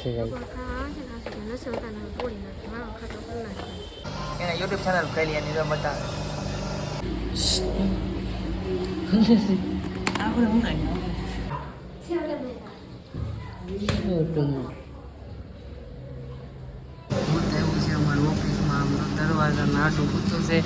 એના YouTube channel ખોલી એની તો બતાવે આપણે હું એવું છે અમારી ઓફિસમાં દરવાજા નાટું પૂછું છે.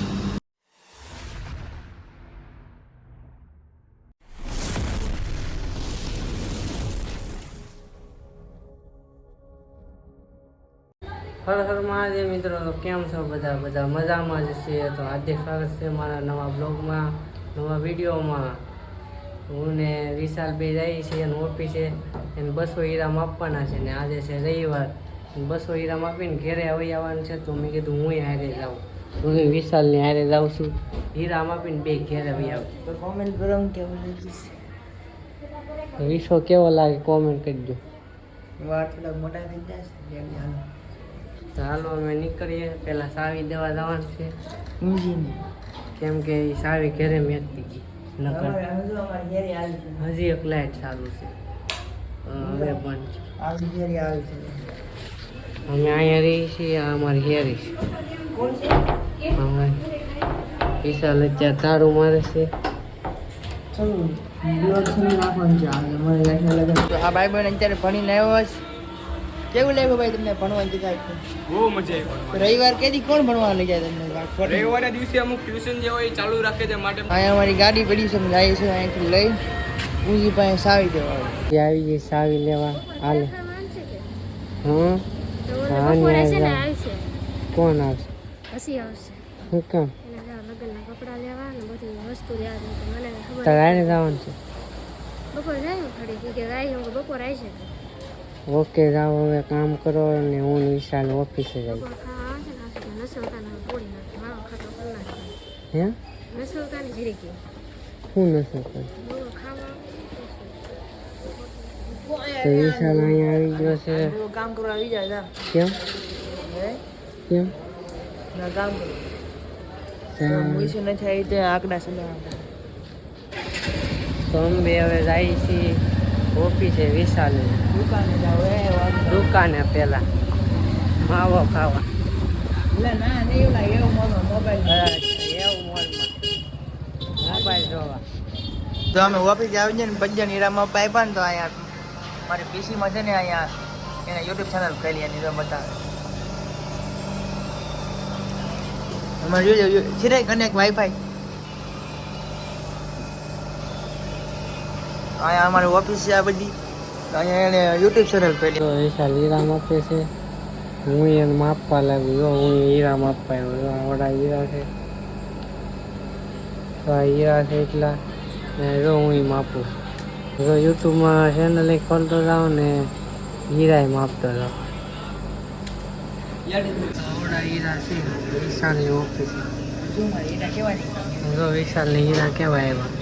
હર હર મહાદેવ મિત્રો, તો કેમ છો બધા મજામાં જ છે. તો આજે સ્વાગત છે મારા નવા બ્લોગમાં, નવા વિડીયોમાં. હું ને વિશાલભાઈ જઈએ છીએ એનું ઓફિસે, એને 200 હીરા માપવાના છે ને આજે છે રવિવાર. 200 હીરા માપીને ઘેરે આવી આવવાનું છે. તો મેં કીધું હું હારે જાઉં, હું વિશાલની હારે જાઉં છું. હીરા માપીને બે ઘેરે આવી આવું. તો કોમેન્ટ કરો કેવું લાગે, વિશો કેવો લાગે કોમેન્ટ કરજો. વાર થોડાક મોટા થઈ જાય. તો હાલો અમે નીકળીએ. પહેલાં સાવી દેવા જવાનું છે કેમ કે એ સાવી ઘરે મેકતી ગઈ. હજી એક લાઈટ ચાલુ છે હવે બંધ. અમે અહીંયા રહીએ છીએ. આ અમારી હેરી છે. વિશાલ અત્યારે તારું મારે છે. આ ભાઈ બહેન અત્યારે ભણીને આવ્યો છે. કેવું લાગ્યું ભાઈ તમને ભણવાનું જગ્યાએ? બહુ મજા આવી. રવિવાર કેદી કોણ ભણવા લઈ જાય તમને? રવિવારના દિવસે અમુક ટ્યુશન જે હોય ચાલુ રાખે છે માટે. અહીંયા અમારી ગાડી પડી છે, જાય છે અહીંથી લઈ ઊંઘી પાસે સાવી દેવા આવી ગઈ. સાવી લેવા હાલે. હા કોણ આવશે? હસી આવશે. શું કામ? લગ્નના કપડા લેવા ને બધી વસ્તુ લેવા. તારે જવાનું છે? બપોર જાય ખડી કે ગાય બપોર આવી છે. ઓકે જાઓ હવે કામ કરો ને હું વિશાલ ઓફિસે જાય. હે શું નસો તો વિશાલ અહીંયા આવી ગયો છે. કામ કરવા આવી જાય. કેમ કેમ કામ કરો નથી આવી ત્યાં આંકડા ચલાવવા. તો અમે હવે જાય છીએ ઓફિસે વિશાલ દુકાને પેલા માવો ખાવા. એવું મોલમાં મોબાઈલ જોવા. તો અમે ઓફિસે આવી જઈએ ને પંજાબ હીરામાં પાઇપા ને તો અહીંયા મારી પીસીમાં છે ને અહીંયા એના યુટ્યુબ ચેનલ ખોલી એની તો બતાવે. અમારે જોઈ છે કનેક્ટ વાઈફાઈ. અહીંયા અમારી ઓફિસ છે આ બધી. અહીંયા એને યુટ્યુબ ચેનલ ખોલી. તો વિશાલ હીરા માપે છે. હું એને માપવા લાગ્યું. જો હું હીરા માપવા આવ્યો. આવડા હીરા છે. તો આ હીરા છે એટલા ને જો હું માપું. જો યુટ્યુબમાં ચેનલ ખોલતો જાઉં ને હીરા માપતો જાઉં. આવડા હીરા છે વિશાલની ઓફિસ. જો વિશાલની હીરા કેવા આવ્યા.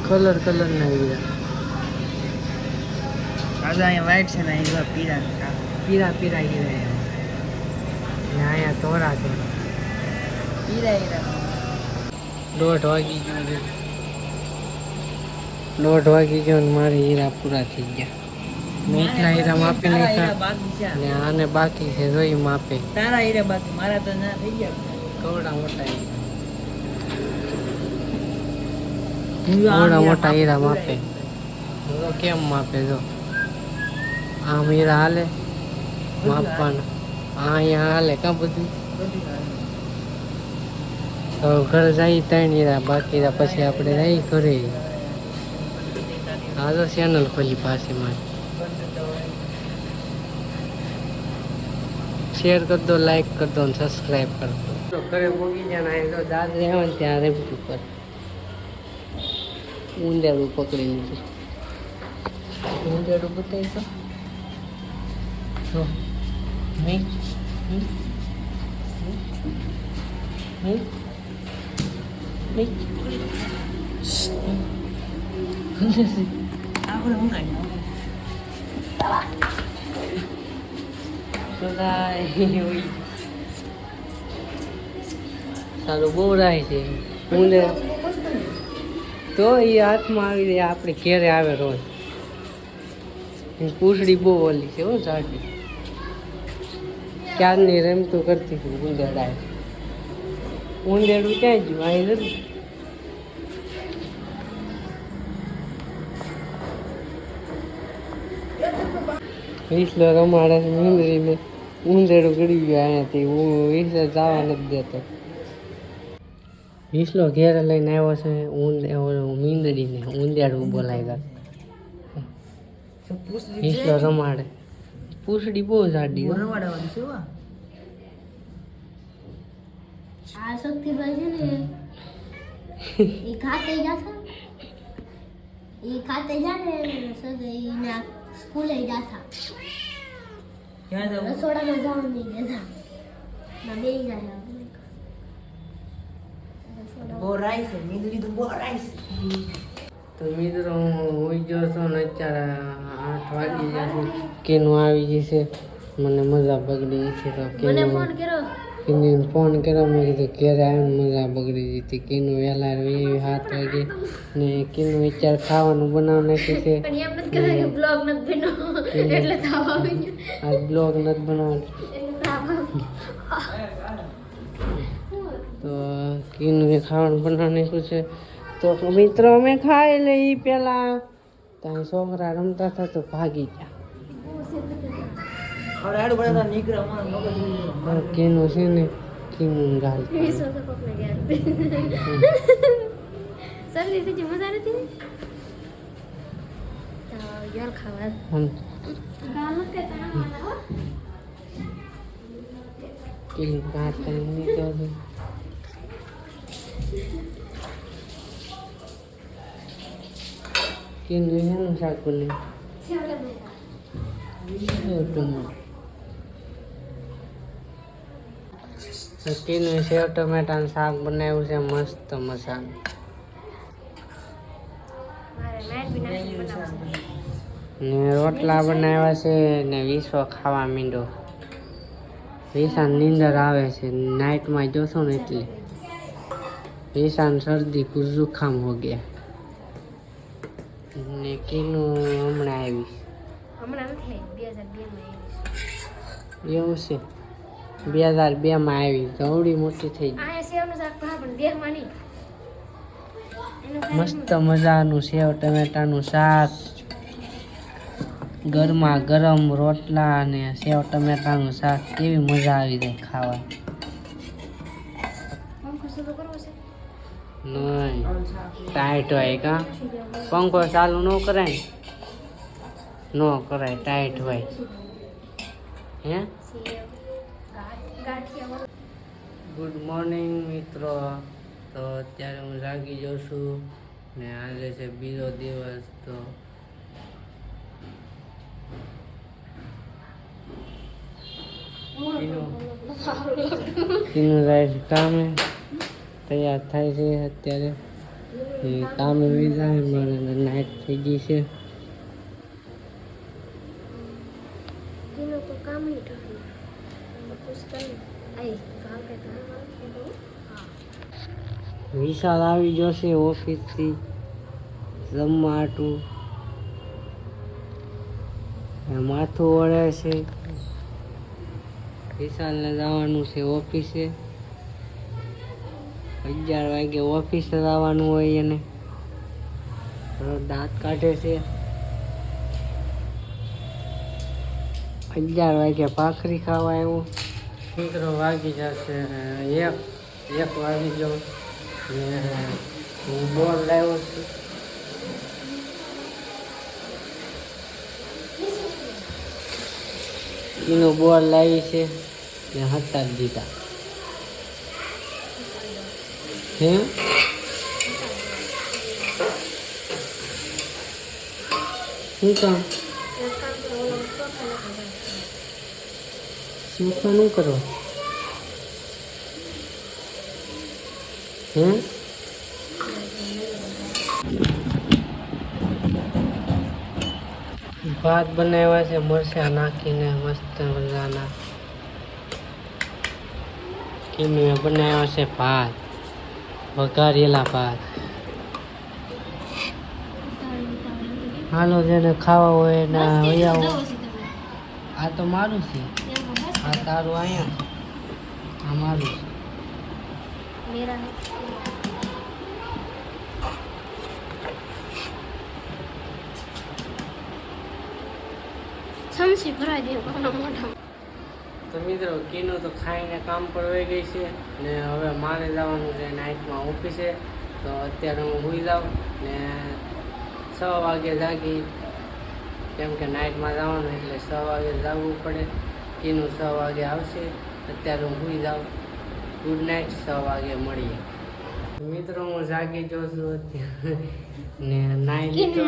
કલર ના હીરા. આજે અહીંયા વ્હાઈટ છે ને હીરા પીરા હીરા આવ્યા. ને અહીંયા તોરા હીરા 1:30 વાગી ગયો છે. 1:30 વાગી ગયો ને મારે હીરા પૂરા થઈ ગયા. મેં એટલા હીરા માપી નાખ્યા ને આને બાકી છે. જોઈ માપે. તારા હીરા બાકી, મારા તો ના થઈ ગયા. કવડા મોટા હીરા માપે. કેમ માપે? જો આમ હીરા હાલે માપવાના. અહીંયા હાલે કાં બધું. તો ઘર જાય 3 હીરા બાકી પછી આપણે જઈ ઘરે. આ તો ચેનલ ખોલી પાસે મારી. શેર કરી દો, લાઈક કરી દો, સબસ્ક્રાઈબ કરી દો. તો ઘરે પોગી જાય ને તો દાદ રહેવા ત્યાં રેપટ ઉપર ઊંધેડું પકડી લીધું. ઊંધેડું બતાવી તો સારું બહુ રાય છે. ઊંધે તો એ હાથમાં આવી જાય આપણે ઘેરે આવે રોજ. પૂછડી બહુ ઓલી છે હો જાડી. ક્યારની રમતું કરતી હતી ઉંદેડા. ઉંદેડું ક્યાં ગયું? અહીં નથી. વિસલો રમાડે છે મીંદરીને. ઉંદેડું ગળી ગયું અહીંયાથી. હું વિસલો જવા નથી દેતો. વિસલો ઘેરે લઈને આવ્યો છે મીંદડીને. ઉંદેડું બોલાય વિસલો રમાડે. પૂછડી બહુ જાડી રમાડવાની છે આ શક્તિભાઈ છે ને એ ખાતે જાને સદા સ્કૂલે જાતા ક્યાં જાવ રસોડામાં જાવ નહીં દેતા ના બે જાય બોરાઈ છે મીંદડી તો બોરાઈ છે. તો મિત્રો હું હોઈ ગયો છું ને અત્યારે 8 વાગી જશે. કેનું આવી જશે. મને મજા બગડી છે તો કેનું ફોન કર્યો. મેં કીધું ઘેરે આવીને મજા બગડી જતી. કેનું વહેલા 7 વાગે ને કેનું અત્યારે ખાવાનું બનાવી નાખ્યું છે. આજ બ્લોગ નથી બનાવવાનો તો કેનું ખાવાનું બનાવી નાખ્યું છે. તો મિત્રો અમે ખાઈ લઈ પેલા. ત્યાં છોકરા રમતા હતા તો ભાગી ગયા. કેનું છે ને કેનું ગાલ કેનું ભાત નીકળ્યો. કેનું એનું શાક બને કેનું સેવ ટમેટાનું શાક બનાવ્યું છે મસ્ત મસાનું. ને રોટલા બનાવ્યા છે ને વિશ્વ ખાવા માંડો. વિશાન નીંદર આવે છે નાઇટમાં જોશો ને એટલે. વિશાન શરદી જુખામ હો ગયા. ને કેનું હમણાં આવીશ. એવું છે 2002 માં આવી. ગૌડી મોટી થઈ ગઈ. મસ્ત મજાનું સેવ ટમેટાનું શાક, ગરમા ગરમ રોટલા અને સેવ ટમેટાનું શાક. કેવી મજા આવી જાય ખાવા. નહીં ટાઈટ હોય કા પંખો ચાલુ ન કરાય. ન કરાય ટાઈટ હોય હે. ગુડ મોર્નિંગ મિત્રો. તો અત્યારે હું જાગી જાઉં છું ને આજે છે બીજો દિવસ. તો તીનું જાય છે કામે. તૈયાર થાય છે અત્યારે. કામે વિઝા મારે નાઇટ થઈ ગઈ છે. વિશાલ આવી જશે ઓફિસથી જમવા હાટું. માથું વળે છે. વિશાલને જવાનું છે ઓફિસે. 11 વાગે ઓફિસે જવાનું હોય એને. દાંત કાઢે છે. 11 વાગે ભાખરી ખાવા આવ્યો. દીકરો વાગી જશે 1 વાગી ગયો. હું બોલ લાવ્યો છું. એનો બોલ લાવી છે ને હટાવી દીધા. હે શું કામ? સોફા નું કરો હે? ભાત બનાવ્યા છે મરચાં નાખીને મસ્ત મજાના. કેમ બનાવ્યા છે ભાત, વઘારેલા ભાત. હાલો જેને ખાવા હોય એના વૈયાઓ. આ તો મારું છે, આ તારું અહીંયા છે, આ મારું છે. સમસી ભરાઈ દે મોઢા. તો મિત્રો કીનું તો ખાઈને કામ પર વહી ગઈ છે ને હવે મારે જવાનું છે નાઇટમાં ઓફિસે. તો અત્યારે હું સૂઈ જાઉં ને 6 વાગે જાગી, કેમ કે નાઇટમાં જવાનું એટલે 6 વાગે જાગવું પડે. કીનું 6 વાગે આવશે. અત્યારે હું સૂઈ જાઉં. ગુડ નાઇટ, 6 વાગે મળીએ. મિત્રો હું જાગી જાઉં છું અત્યારે ને નાઈ લીધો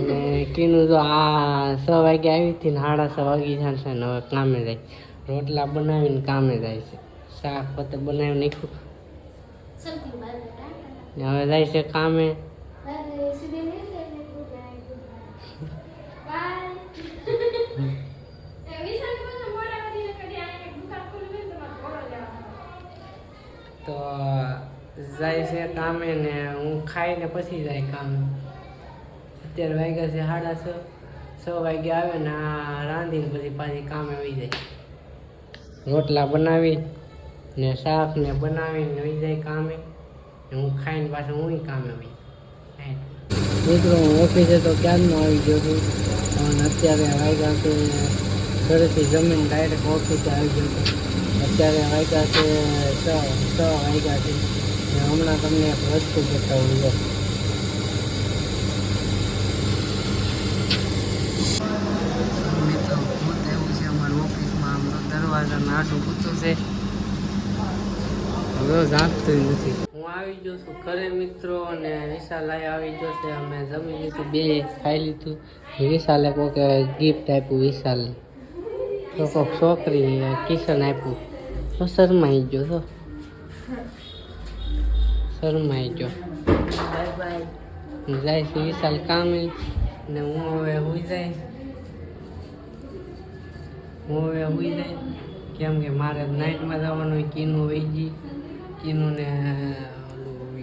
ને કીનું તો આ 6 વાગે આવી હતી ને 6:30 વાગી જશે ને હવે કામે જાય. રોટલા બનાવીને કામે જાય છે. શાક પોતે બનાવી નાખ્યું ને હવે જાય છે કામે. તો જાય છે કામે ને હું ખાઈને પછી જાય કામે. અત્યારે વાગ્યા છે 6:30. 6 વાગે આવે ને આ રાંધીને પછી પાછી કામે વહી જાય. રોટલા બનાવી ને શાક ને બનાવીને વહી જાય કામે ને હું ખાઈને પાછું હું કામે વહી. મિત્રો હું ઓફિસે તો ક્યારનો આવી ગયો છું અને અત્યારે વાગ્યા છે ઘરેથી જમીન ડાયરેક્ટ ઓફિસે આવી ગયો હતો. અત્યારે વાગ્યા છે 6 વાગ્યા છે ને હમણાં તમને એક વસ્તુ બતાવું છું. મિત્રો ભૂત એવું છે અમારી ઓફિસમાં. આમ દરવાજા નાટું પૂછું છે, હવે જાગતું નથી. હું આવી ગયો છું ઘરે મિત્રો અને વિશાલાએ આવી ગયો છે. અમે જમી લીધું, બે ખાઈ લીધું. વિશાલે કોઈક ગિફ્ટ આપ્યું. વિશાલે તો કોઈક છોકરી કિશન આપ્યું. તો શરમાઈ ગયો તો શરમાઈ ગયો. Bye bye. જાય છે વિશાલ કામે ને હું હવે સુઈ જાય. કેમ કે મારે નાઇટમાં જવાનું હોય. કીનું વહી ગઈ. કીનુંને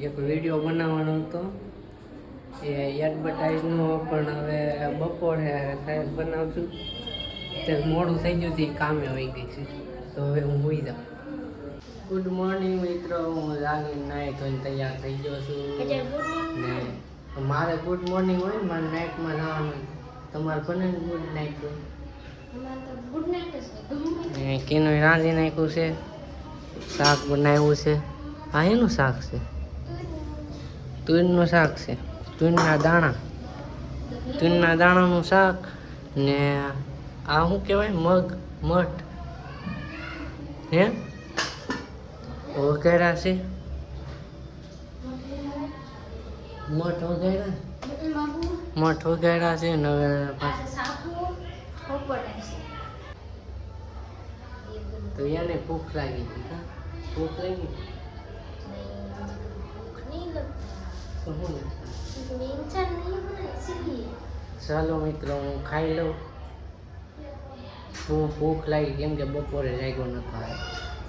એક વિડીયો બનાવવાનો હતો એ એડવર્ટાઈઝનો, પણ હવે બપોરે સાહેબ બનાવશું. અત્યારે મોડું થઈ ગયું હતું, કામે વહી ગઈ છે. તો હવે હું સુઈ જાઉં. ગુડ મોર્નિંગ મિત્રો. હું જાગીને નાહી ધોઈને તૈયાર થઈ ગયો છું ને મારે ગુડ મોર્નિંગ હોય ને મારે નાઇટમાં જવાનું. તમારે બને ગુડ નાઇટ હોય ને. કીનું રાંધી નાખ્યું છે, શાક બનાવ્યું છે. આ એનું શાક છે, તુરનું શાક છે, તુરના દાણાનું શાક ને આ શું કહેવાય મઠ હે વઘાર્યા છે. મઠ વઘાર્યા છે ને હવે તો એને ભૂખ લાગી હતી. ભૂખ લાગી તો ચાલો મિત્રો હું ખાઈ લઉં. બહુ ભૂખ લાગી કેમ કે બપોરે જાગ્યો નતો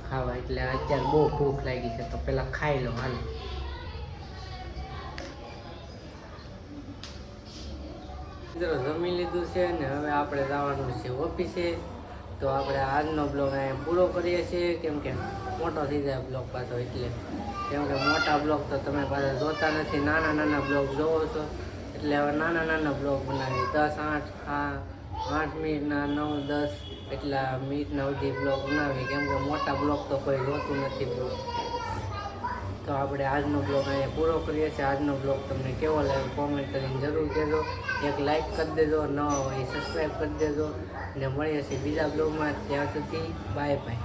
ખાવા, એટલે અત્યારે બહુ ભૂખ લાગી છે. તો પેલા ખાઈ લઉં. હાલ મિત્રો જમી લીધું છે ને હવે આપણે જવાનું છે ઓફિસે. તો આપણે આજનો બ્લોગ અહીંયા પૂરો કરીએ છીએ, કેમ કે મોટો થઈ જાય બ્લોગ પાછો. એટલે કેમ કે મોટા બ્લોગ તો તમે પાછા જોતા નથી, નાના બ્લોગ જોવો છો. એટલે હવે નાના બ્લોગ બનાવી 8 મિનિટના 9-10 એટલા મિનિટના સુધી બ્લોગ બનાવી, કેમ કે મોટા બ્લોગ તો કોઈ જોતું નથી બ્લોગ. તો આપણે આજનો બ્લોગ અહીંયા પૂરો કરીએ છીએ. આજનો બ્લોગ તમને કેવો લાગ્યો કોમેન્ટ કરીને જરૂર કહેજો. એક લાઈક કરી દેજો, નવા હોય સબસ્ક્રાઈબ કરી દેજો ને મળીએ છીએ બીજા બ્લોગમાં. ત્યાં સુધી બાય બાય.